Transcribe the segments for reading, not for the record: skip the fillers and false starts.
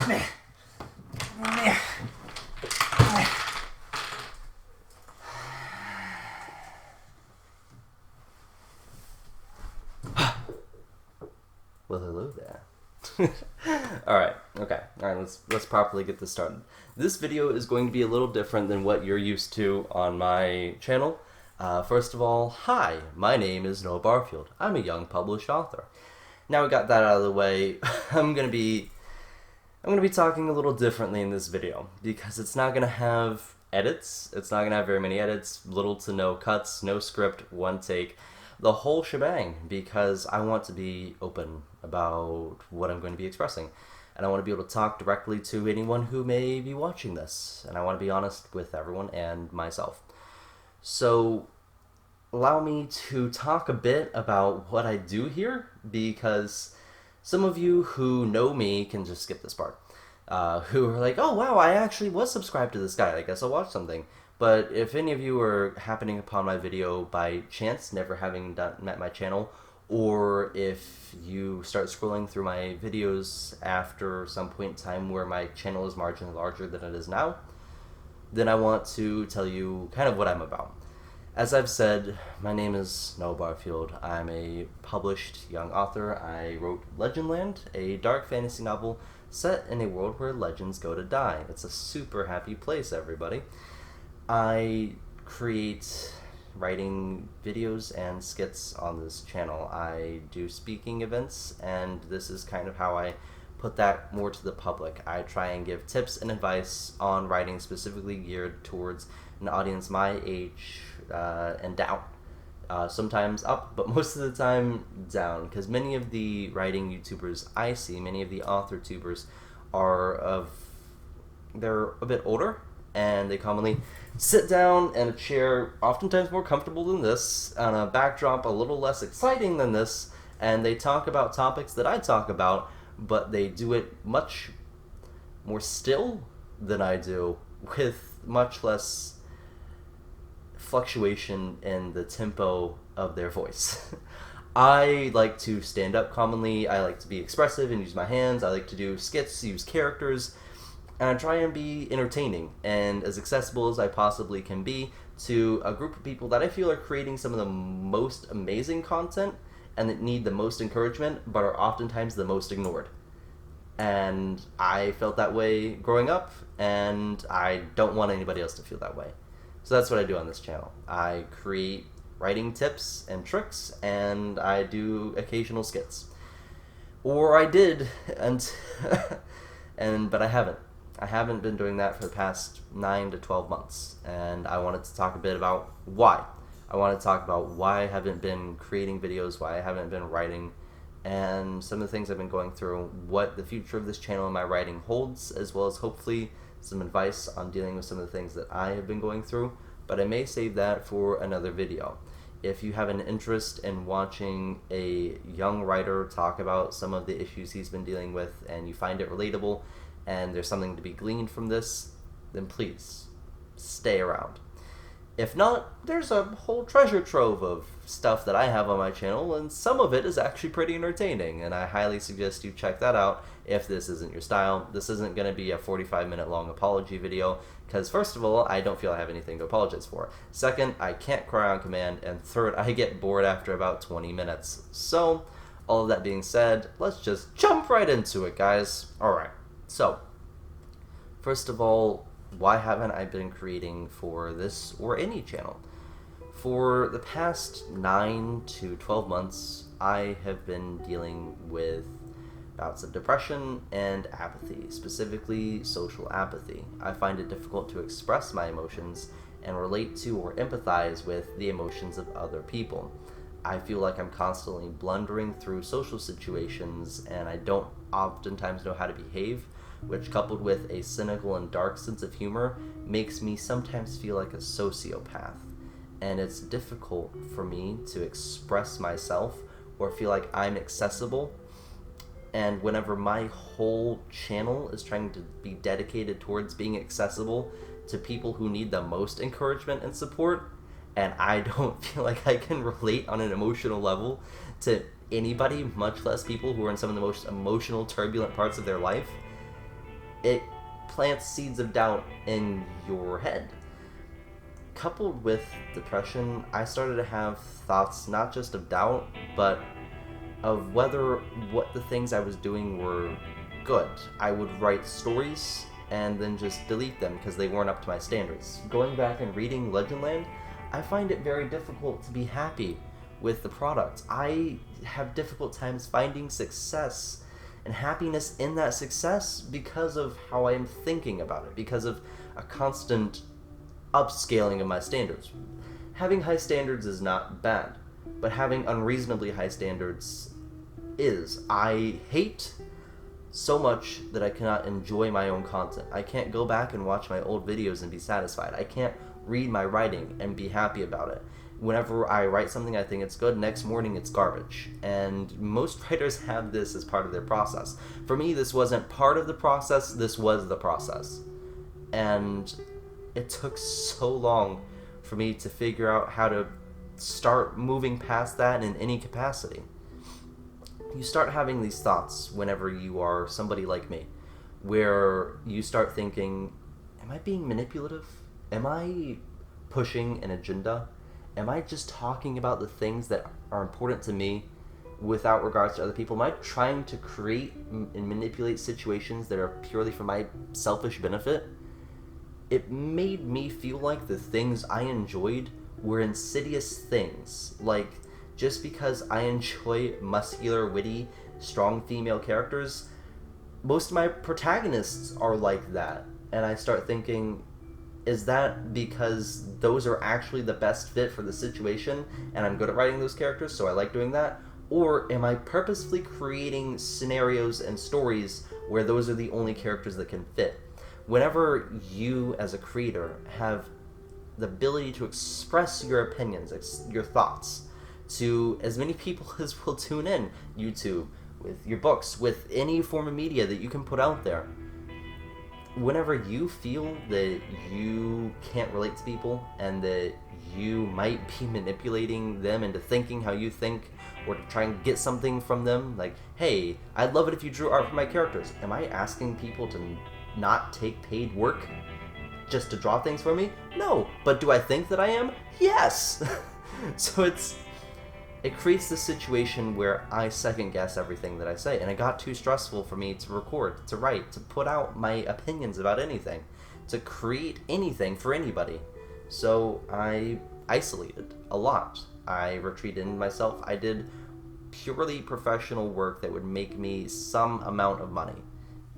Well, hello there. Alright, let's properly get this started. This video is going to be a little different than what you're used to on my channel. First of all, hi, my name is Noah Barfield. I'm a young published author. Now we got that out of the way, I'm gonna be talking a little differently in this video because it's not gonna have edits. It's not gonna have very many edits, little to no cuts, no script, one take, the whole shebang, because I want to be open about what I'm going to be expressing. And I want to be able to talk directly to anyone who may be watching this. And I want to be honest with everyone and myself. So allow me to talk a bit about what I do here, because some of you who know me can just skip this part. Who are like, oh wow, I actually was subscribed to this guy, I guess I'll watch something. But if any of you are happening upon my video by chance, never having met my channel, or if you start scrolling through my videos after some point in time where my channel is marginally larger than it is now, then I want to tell you kind of what I'm about. As I've said, my name is Noah Barfield. I'm a published young author. I wrote Legendland, a dark fantasy novel set in a world where legends go to die. It's a super happy place, everybody. I create writing videos and skits on this channel. I do speaking events, and this is kind of how I put that more to the public. I try and give tips and advice on writing specifically geared towards an audience my age and down. Sometimes up, but most of the time down, because many of the writing YouTubers I see, many of the author tubers they're a bit older, and they commonly sit down in a chair, oftentimes more comfortable than this, on a backdrop a little less exciting than this, and they talk about topics that I talk about, but they do it much more still than I do, with much less fluctuation in the tempo of their voice. I like to stand up commonly, I like to be expressive and use my hands, I like to do skits, use characters, and I try and be entertaining and as accessible as I possibly can be to a group of people that I feel are creating some of the most amazing content and that need the most encouragement, but are oftentimes the most ignored. And I felt that way growing up, and I don't want anybody else to feel that way. So that's what I do on this channel. I create writing tips and tricks, and I do occasional skits. Or I did, but I haven't. I haven't been doing that for the past 9 to 12 months, and I wanted to talk a bit about why. I want to talk about why I haven't been creating videos, why I haven't been writing, and some of the things I've been going through, what the future of this channel and my writing holds, as well as hopefully some advice on dealing with some of the things that I have been going through, but I may save that for another video. If you have an interest in watching a young writer talk about some of the issues he's been dealing with, and you find it relatable, and there's something to be gleaned from this, then please stay around. If not, there's a whole treasure trove of stuff that I have on my channel, and some of it is actually pretty entertaining, and I highly suggest you check that out if this isn't your style. This isn't going to be a 45-minute long apology video, because first of all, I don't feel I have anything to apologize for. Second, I can't cry on command, and third, I get bored after about 20 minutes. So, all of that being said, let's just jump right into it, guys. Alright. So, first of all, why haven't I been creating for this or any channel? For the past 9 to 12 months, I have been dealing with bouts of depression and apathy, specifically social apathy. I find it difficult to express my emotions and relate to or empathize with the emotions of other people. I feel like I'm constantly blundering through social situations, and I don't oftentimes know how to behave, which, coupled with a cynical and dark sense of humor, makes me sometimes feel like a sociopath. And it's difficult for me to express myself or feel like I'm accessible. And whenever my whole channel is trying to be dedicated towards being accessible to people who need the most encouragement and support, and I don't feel like I can relate on an emotional level to anybody, much less people who are in some of the most emotional, turbulent parts of their life, it plants seeds of doubt in your head. Coupled with depression, I started to have thoughts not just of doubt, but of whether what the things I was doing were good. I would write stories and then just delete them because they weren't up to my standards. Going back and reading Legendland, I find it very difficult to be happy with the product. I have difficult times finding success and happiness in that success because of how I am thinking about it, because of a constant upscaling of my standards. Having high standards is not bad, but having unreasonably high standards is. I hate so much that I cannot enjoy my own content. I can't go back and watch my old videos and be satisfied. I can't read my writing and be happy about it. Whenever I write something I think it's good, next morning it's garbage. And most writers have this as part of their process. For me, this wasn't part of the process, this was the process. And it took so long for me to figure out how to start moving past that in any capacity. You start having these thoughts whenever you are somebody like me, where you start thinking, am I being manipulative? Am I pushing an agenda? Am I just talking about the things that are important to me without regards to other people? Am I trying to create and manipulate situations that are purely for my selfish benefit? It made me feel like the things I enjoyed were insidious things. Like, just because I enjoy muscular, witty, strong female characters, most of my protagonists are like that. And I start thinking, is that because those are actually the best fit for the situation and I'm good at writing those characters, so I like doing that? Or am I purposefully creating scenarios and stories where those are the only characters that can fit? Whenever you, as a creator, have the ability to express your opinions, your thoughts, to as many people as will tune in, YouTube, with your books, with any form of media that you can put out there, whenever you feel that you can't relate to people and that you might be manipulating them into thinking how you think, or to try and get something from them, like, hey, I'd love it if you drew art for my characters. Am I asking people to not take paid work just to draw things for me? No. But do I think that I am? Yes. So it creates this situation where I second guess everything that I say, and it got too stressful for me to record, to write, to put out my opinions about anything, to create anything for anybody. So I isolated a lot. I retreated into myself. I did purely professional work that would make me some amount of money.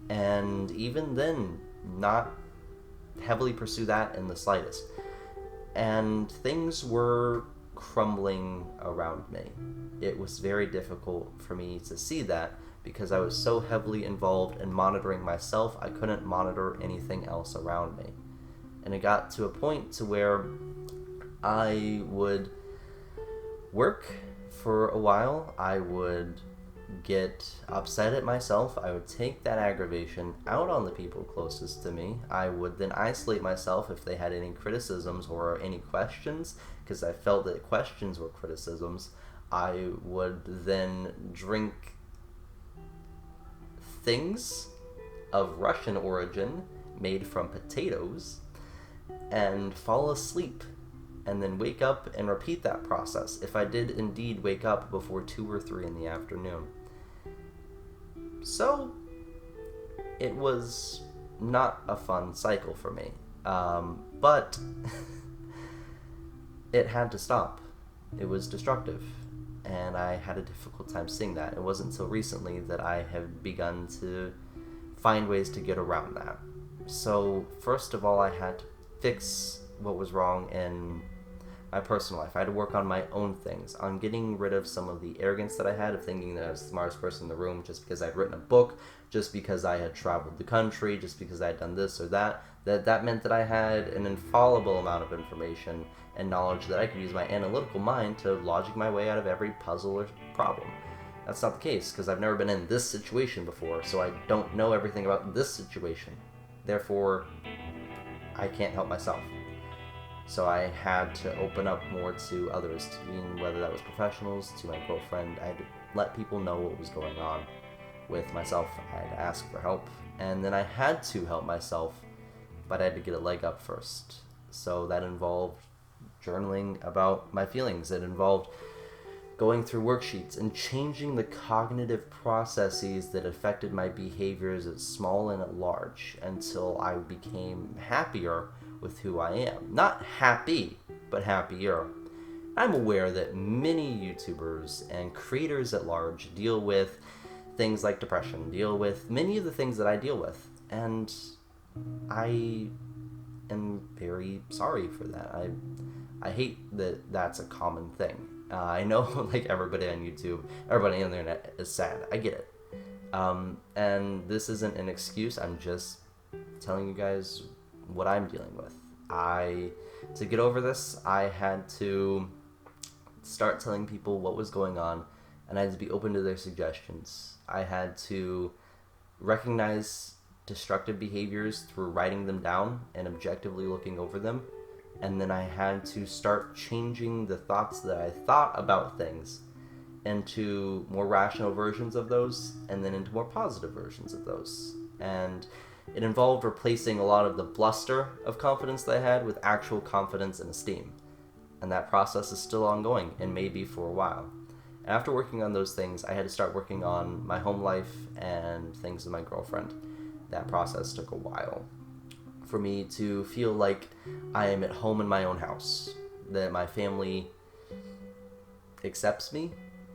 And even then, not heavily pursue that in the slightest. And things were crumbling around me. It was very difficult for me to see that because I was so heavily involved in monitoring myself, I couldn't monitor anything else around me. And it got to a point to where I would work for a while, I would get upset at myself, I would take that aggravation out on the people closest to me, I would then isolate myself if they had any criticisms or any questions, because I felt that questions were criticisms. I would then drink things of Russian origin made from potatoes and fall asleep, and then wake up and repeat that process if I did indeed wake up before 2 or 3 in the afternoon. So it was not a fun cycle for me, but it had to stop. It was destructive, and I had a difficult time seeing that. It wasn't until recently that I have begun to find ways to get around that. So first of all, I had to fix what was wrong in my personal life. I had to work on my own things, on getting rid of some of the arrogance that I had of thinking that I was the smartest person in the room just because I'd written a book, just because I had traveled the country, just because I had done this or that. That meant that I had an infallible amount of information and knowledge that I could use my analytical mind to logic my way out of every puzzle or problem. That's not the case, because I've never been in this situation before, so I don't know everything about this situation. Therefore, I can't help myself. So I had to open up more to others, whether that was professionals, to my girlfriend. I had to let people know what was going on. with myself. I had to ask for help, and then I had to help myself, but I had to get a leg up first. So that involved journaling about my feelings. It involved going through worksheets and changing the cognitive processes that affected my behaviors at small and at large until I became happier with who I am. Not happy, but happier. I'm aware that many YouTubers and creators at large deal with things like depression, deal with many of the things that I deal with, and I am very sorry for that. I hate that that's a common thing. I know, like, everybody on YouTube, everybody on the internet is sad. I get it. And this isn't an excuse. I'm just telling you guys what I'm dealing with. To get over this, I had to start telling people what was going on, and I had to be open to their suggestions. I had to recognize destructive behaviors through writing them down and objectively looking over them. And then I had to start changing the thoughts that I thought about things into more rational versions of those, and then into more positive versions of those. And it involved replacing a lot of the bluster of confidence that I had with actual confidence and esteem. And that process is still ongoing, and may be for a while. And after working on those things, I had to start working on my home life and things with my girlfriend. That process took a while for me to feel like I am at home in my own house, that my family accepts me,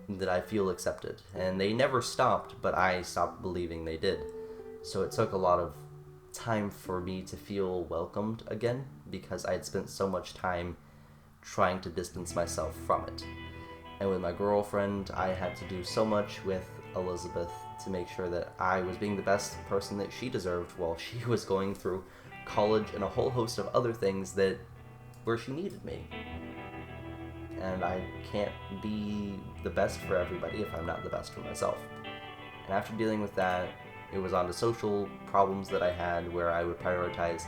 that I feel accepted. And they never stopped, but I stopped believing they did. So it took a lot of time for me to feel welcomed again, because I had spent so much time trying to distance myself from it. And with my girlfriend, I had to do so much with Elizabeth to make sure that I was being the best person that she deserved while she was going through college and a whole host of other things where she needed me. And I can't be the best for everybody if I'm not the best for myself. And after dealing with that, it was on to social problems that I had, where I would prioritize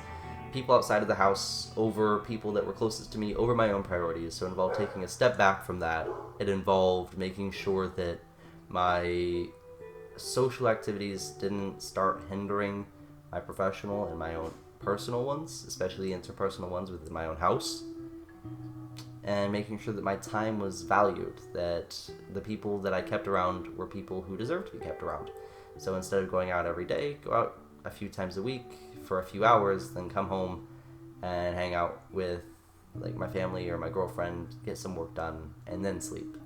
people outside of the house over people that were closest to me, over my own priorities. So it involved taking a step back from that. It involved making sure that my social activities didn't start hindering my professional and my own personal ones, especially interpersonal ones within my own house. And making sure that my time was valued, that the people that I kept around were people who deserved to be kept around. So instead of going out every day, go out a few times a week for a few hours, then come home and hang out with like my family or my girlfriend, get some work done, and then sleep.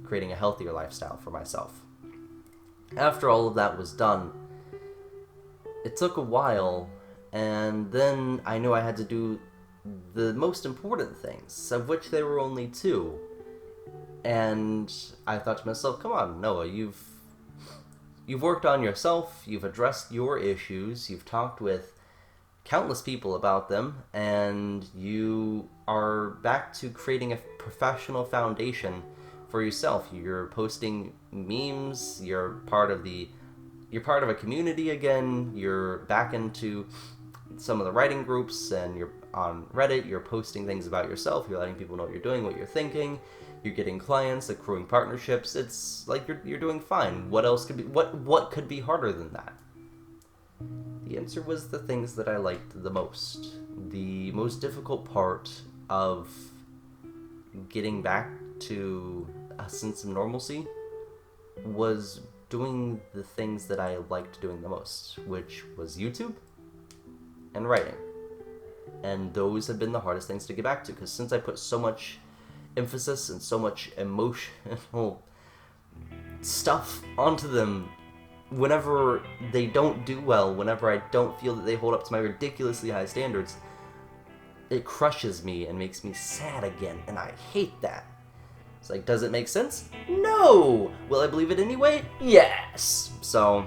Creating a healthier lifestyle for myself. After all of that was done, it took a while, and then I knew I had to do the most important things, of which there were only two. And I thought to myself, come on, Noah, you've worked on yourself, you've addressed your issues, you've talked with countless people about them, and you are back to creating a professional foundation for yourself. You're posting memes, you're part of a community again, you're back into some of the writing groups, and you're on Reddit, you're posting things about yourself, you're letting people know what you're doing, what you're thinking, you're getting clients, accruing partnerships. It's like you're doing fine. What else could be what could be harder than that? The answer was the things that I liked the most. The most difficult part of getting back to a sense of normalcy was doing the things that I liked doing the most, which was YouTube and writing. And those have been the hardest things to get back to, because since I put so much emphasis and so much emotional stuff onto them, whenever they don't do well, whenever I don't feel that they hold up to my ridiculously high standards, it crushes me and makes me sad again, and I hate that. It's like, does it make sense? No! Will I believe it anyway? Yes! So,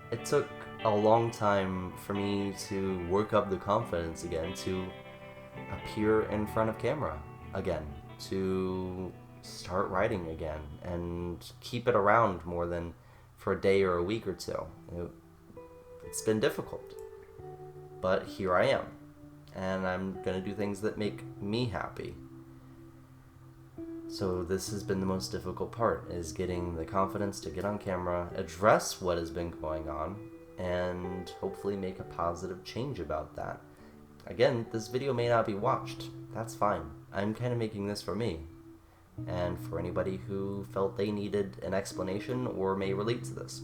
it took a long time for me to work up the confidence again, to appear in front of camera again, to start writing again, and keep it around more than for a day or a week or two. It's been difficult, but here I am, and I'm gonna do things that make me happy. So this has been the most difficult part, is getting the confidence to get on camera, address what has been going on, and hopefully make a positive change about that. Again, this video may not be watched. That's fine. I'm kind of making this for me, and for anybody who felt they needed an explanation or may relate to this.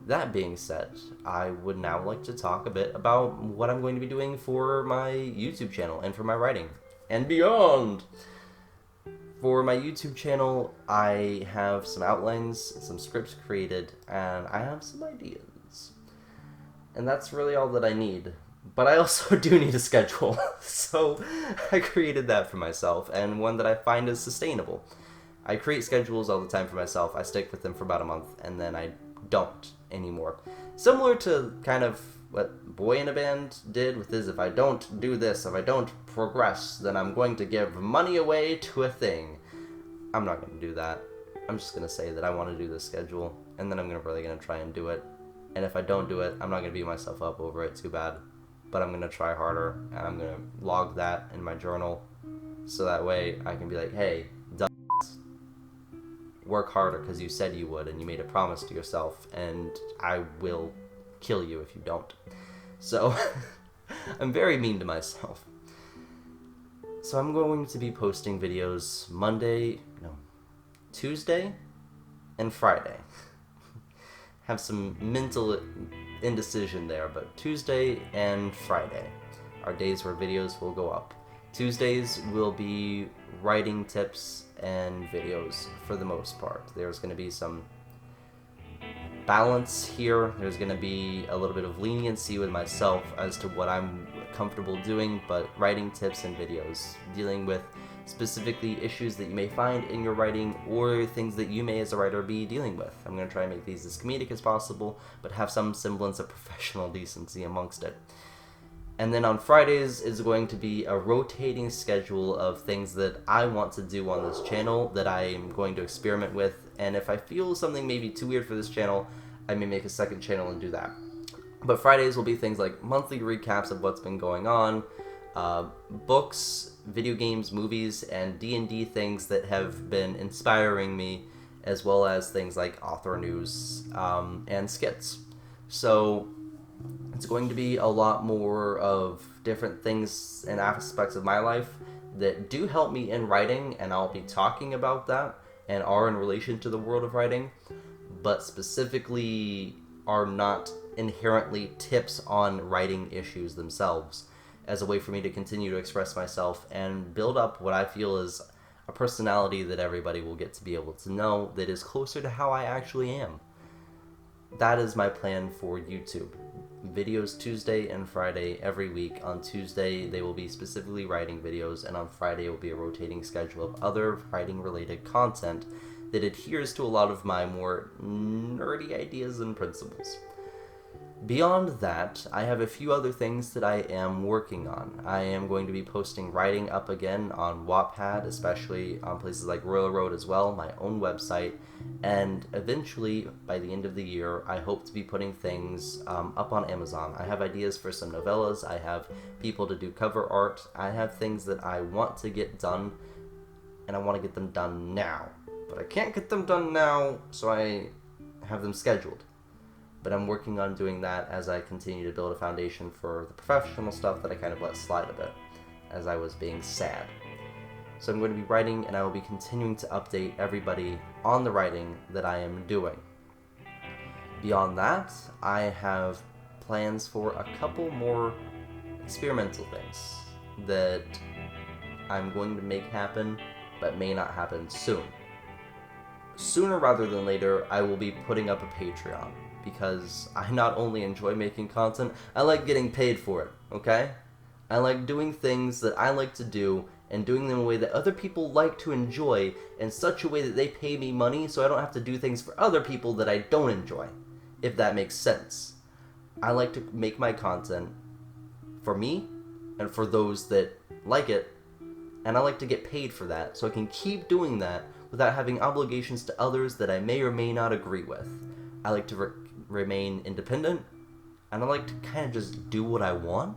That being said, I would now like to talk a bit about what I'm going to be doing for my YouTube channel and for my writing and beyond. For my YouTube channel, I have some outlines, some scripts created, and I have some ideas. And that's really all that I need. But I also do need a schedule, so I created that for myself, and one that I find is sustainable. I create schedules all the time for myself. I stick with them for about a month, and then I don't anymore. Similar to kind of what Boy in a Band did with his, if I don't do this, if I don't progress, then I'm going to give money away to a thing. I'm not going to do that. I'm just going to say that I want to do this schedule, and then I'm really going to try and do it. And if I don't do it, I'm not going to beat myself up over it too bad. But I'm going to try harder, and I'm going to log that in my journal, so that way I can be like, hey, work harder because you said you would, and you made a promise to yourself, and I will kill you if you don't. So, I'm very mean to myself. So I'm going to be posting videos Tuesday and Friday. Have some mental indecision there, but Tuesday and Friday are days where videos will go up. Tuesdays will be writing tips and videos for the most part. There's going to be some balance here. There's going to be a little bit of leniency with myself as to what I'm comfortable doing, but writing tips and videos dealing with specifically issues that you may find in your writing or things that you may as a writer be dealing with. I'm going to try and make these as comedic as possible, but have some semblance of professional decency amongst it. And then on Fridays is going to be a rotating schedule of things that I want to do on this channel that I am going to experiment with, and if I feel something may be too weird for this channel, I may make a second channel and do that. But Fridays will be things like monthly recaps of what's been going on, books, video games, movies, and D&D things that have been inspiring me, as well as things like author news and skits. So it's going to be a lot more of different things and aspects of my life that do help me in writing, and I'll be talking about that and are in relation to the world of writing, but specifically are not inherently tips on writing issues themselves, as a way for me to continue to express myself and build up what I feel is a personality that everybody will get to be able to know that is closer to how I actually am. That is my plan for YouTube. Videos Tuesday and Friday every week. On Tuesday, they will be specifically writing videos, and on Friday will be a rotating schedule of other writing-related content that adheres to a lot of my more nerdy ideas and principles. Beyond that, I have a few other things that I am working on. I am going to be posting writing up again on Wattpad, especially on places like Royal Road as well, my own website, and eventually, by the end of the year, I hope to be putting things up on Amazon. I have ideas for some novellas, I have people to do cover art, I have things that I want to get done, and I want to get them done now. But I can't get them done now, so I have them scheduled. But I'm working on doing that as I continue to build a foundation for the professional stuff that I kind of let slide a bit as I was being sad. So I'm going to be writing, and I will be continuing to update everybody on the writing that I am doing. Beyond that, I have plans for a couple more experimental things that I'm going to make happen, but may not happen soon. Sooner rather than later, I will be putting up a Patreon, because I not only enjoy making content, I like getting paid for it, okay? I like doing things that I like to do, and doing them in a way that other people like to enjoy, in such a way that they pay me money so I don't have to do things for other people that I don't enjoy, if that makes sense. I like to make my content for me, and for those that like it, and I like to get paid for that, so I can keep doing that without having obligations to others that I may or may not agree with. I like to remain independent, and I like to kind of just do what I want,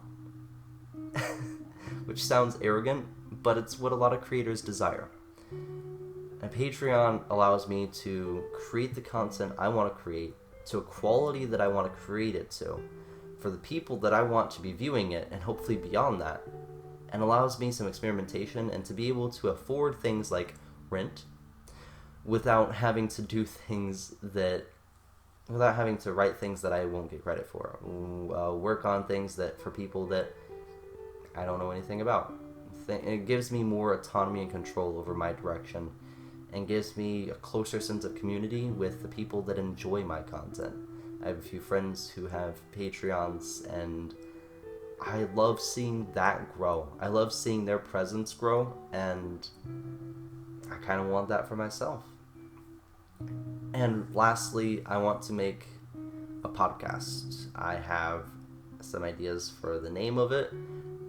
which sounds arrogant, but it's what a lot of creators desire. And Patreon allows me to create the content I want to create to a quality that I want to create it to, for the people that I want to be viewing it, and hopefully beyond that, and allows me some experimentation and to be able to afford things like rent without having to do things that, without having to write things that I won't get credit for, work on things that for people that I don't know anything about. It gives me more autonomy and control over my direction, and gives me a closer sense of community with the people that enjoy my content. I have a few friends who have Patreons, and I love seeing that grow. I love seeing their presence grow, and I kind of want that for myself. And lastly, I want to make a podcast. I have some ideas for the name of it,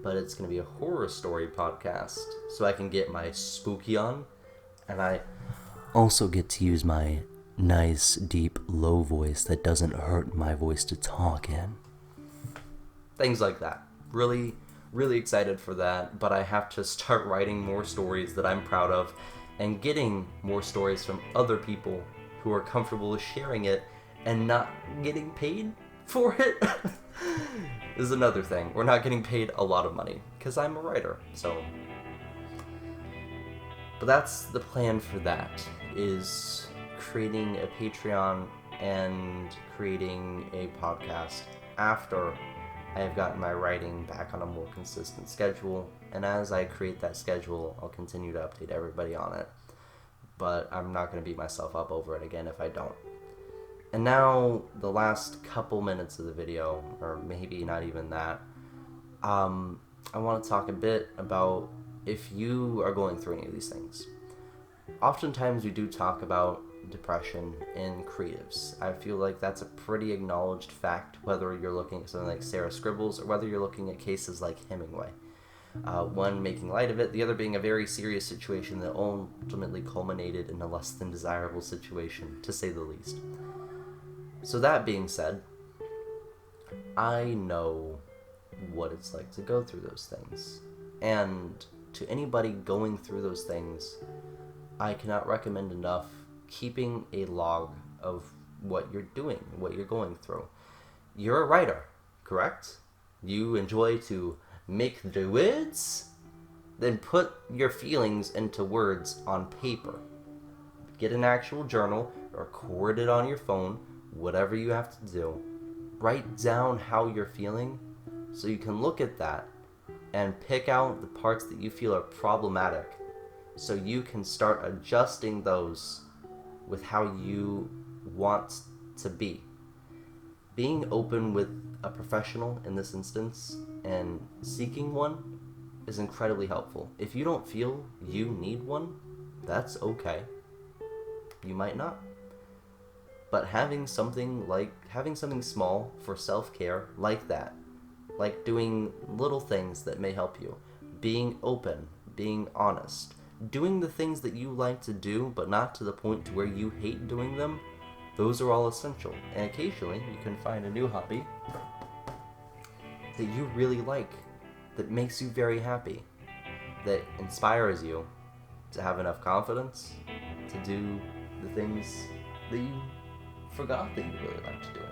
but it's going to be a horror story podcast, so I can get my spooky on, and I also get to use my nice, deep, low voice that doesn't hurt my voice to talk in. Things like that. Really, really excited for that, but I have to start writing more stories that I'm proud of, and getting more stories from other people who are comfortable with sharing it and not getting paid for it. Is another thing. We're not getting paid a lot of money because I'm a writer, so. But that's the plan for that, is creating a Patreon and creating a podcast after I have gotten my writing back on a more consistent schedule. And as I create that schedule, I'll continue to update everybody on it. But I'm not going to beat myself up over it again if I don't. And now, the last couple minutes of the video, or maybe not even that, I want to talk a bit about if you are going through any of these things. Oftentimes we do talk about depression in creatives. I feel like that's a pretty acknowledged fact, whether you're looking at something like Sarah Scribbles or whether you're looking at cases like Hemingway. One making light of it, the other being a very serious situation that ultimately culminated in a less than desirable situation, to say the least. So that being said, I know what it's like to go through those things. And to anybody going through those things, I cannot recommend enough keeping a log of what you're doing, what you're going through. You're a writer, correct? You enjoy to make the words, then put your feelings into words on paper. Get an actual journal, record it on your phone, whatever you have to do. Write down how you're feeling so you can look at that and pick out the parts that you feel are problematic, so you can start adjusting those with how you want to be. Being open with a professional in this instance and seeking one is incredibly helpful. If you don't feel you need one, that's okay. You might not. But having something small for self-care like that, like doing little things that may help you, being open, being honest, doing the things that you like to do but not to the point to where you hate doing them, those are all essential. And occasionally you can find a new hobby that you really like, that makes you very happy, that inspires you to have enough confidence to do the things that you forgot that you really liked doing.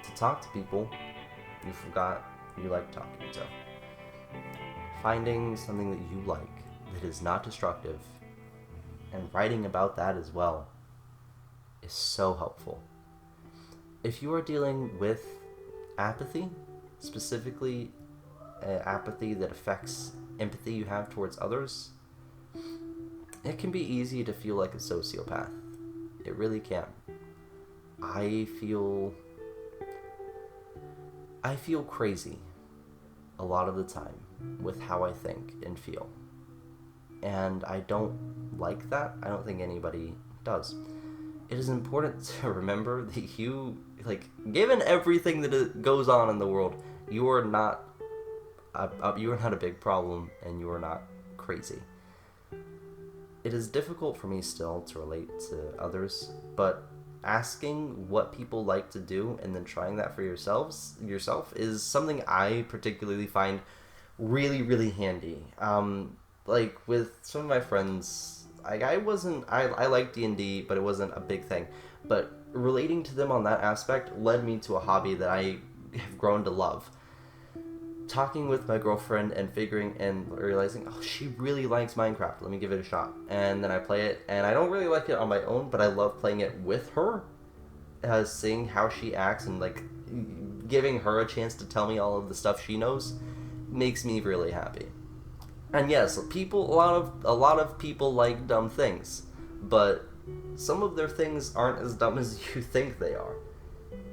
To talk to people you forgot you liked talking to. Finding something that you like that is not destructive and writing about that as well is so helpful. If you are dealing with apathy, specifically apathy that affects empathy you have towards others, it can be easy to feel like a sociopath. It really can. I feel crazy a lot of the time with how I think and feel. And I don't like that. I don't think anybody does. It is important to remember that you, given everything that goes on in the world, you are not a big problem, and you are not crazy. It is difficult for me still to relate to others, but asking what people like to do and then trying that for yourself is something I particularly find really, really handy. like with some of my friends, I liked D&D, but it wasn't a big thing. But relating to them on that aspect led me to a hobby that I have grown to love. Talking with my girlfriend and realizing, oh, she really likes Minecraft. Let me give it a shot. And then I play it, and I don't really like it on my own, but I love playing it with her. Seeing how she acts and like giving her a chance to tell me all of the stuff she knows makes me really happy. And yes, a lot of people like dumb things, but some of their things aren't as dumb as you think they are.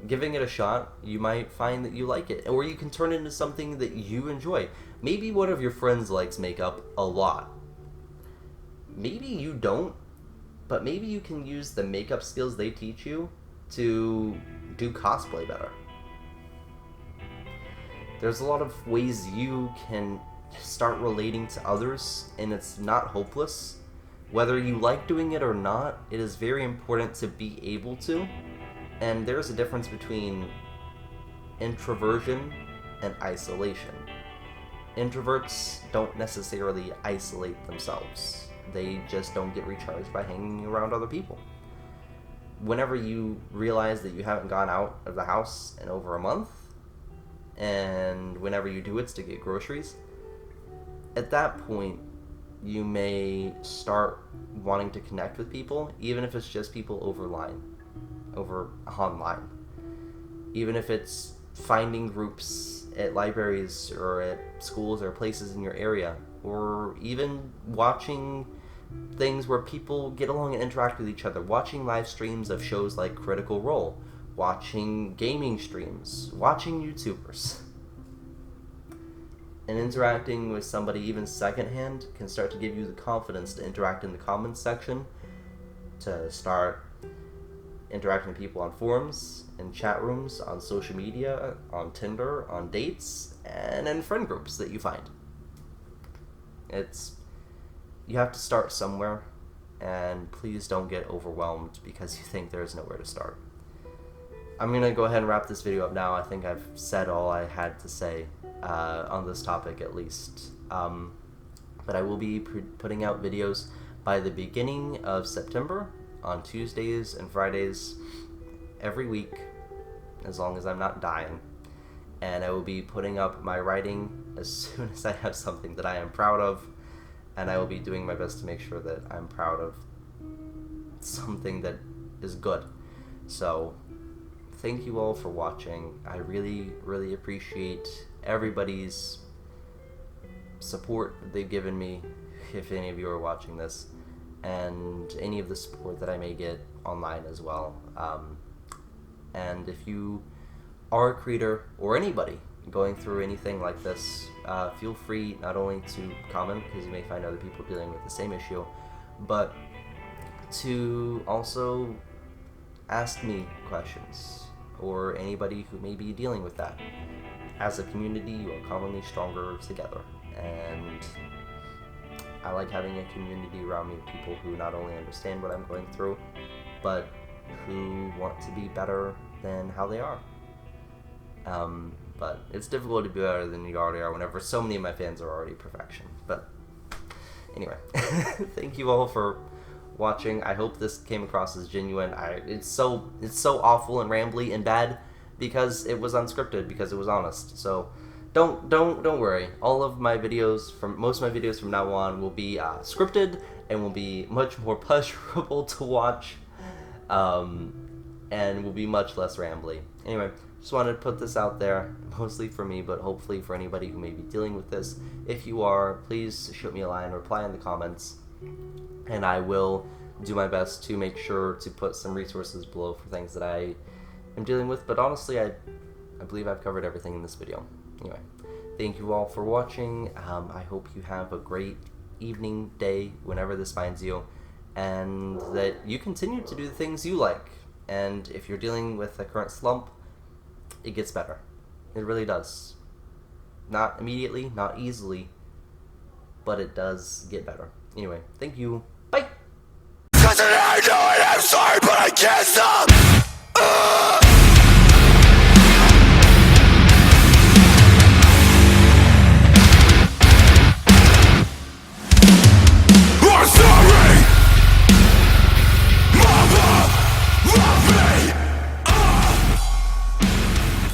Giving it a shot, you might find that you like it, or you can turn it into something that you enjoy. Maybe one of your friends likes makeup a lot. Maybe you don't, but maybe you can use the makeup skills they teach you to do cosplay better. There's a lot of ways you can start relating to others, and it's not hopeless. Whether you like doing it or not, it is very important to be able to. And there's a difference between introversion and isolation. Introverts don't necessarily isolate themselves. They just don't get recharged by hanging around other people. Whenever you realize that you haven't gone out of the house in over a month, and whenever you do, it's to get groceries, at that point, you may start wanting to connect with people, even if it's just people over online. Even if it's finding groups at libraries or at schools or places in your area, or even watching things where people get along and interact with each other, watching live streams of shows like Critical Role, watching gaming streams, watching YouTubers. And interacting with somebody even secondhand can start to give you the confidence to interact in the comments section, to start interacting with people on forums, in chat rooms, on social media, on Tinder, on dates, and in friend groups that you find. You have to start somewhere, and please don't get overwhelmed because you think there's nowhere to start. I'm going to go ahead and wrap this video up now. I think I've said all I had to say on this topic at least. But I will be putting out videos by the beginning of September on Tuesdays and Fridays every week, as long as I'm not dying. And I will be putting up my writing as soon as I have something that I am proud of, and I will be doing my best to make sure that I'm proud of something that is good. So thank you all for watching. I really, really appreciate everybody's support that they've given me, if any of you are watching this, and any of the support that I may get online as well. And if you are a creator or anybody going through anything like this, feel free not only to comment, because you may find other people dealing with the same issue, but to also ask me questions, or anybody who may be dealing with that. As a community, you are commonly stronger together, and I like having a community around me of people who not only understand what I'm going through, but who want to be better than how they are. But it's difficult to be better than you already are whenever so many of my fans are already perfection. But anyway, thank you all for watching. I hope this came across as genuine. It's so awful and rambly and bad because it was unscripted, because it was honest. So don't worry. All of my videos most of my videos from now on will be scripted and will be much more pleasurable to watch, and will be much less rambly. Anyway, just wanted to put this out there, mostly for me, but hopefully for anybody who may be dealing with this. If you are, please shoot me a line, reply in the comments, and I will do my best to make sure to put some resources below for things that I am dealing with. But honestly, I believe I've covered everything in this video. Anyway, thank you all for watching. I hope you have a great evening, day, whenever this finds you, and that you continue to do the things you like. And if you're dealing with a current slump, it gets better. It really does. Not immediately, not easily, but it does get better. Anyway, thank you. Bye! 'Cause I know it, I'm sorry, but I can't stop!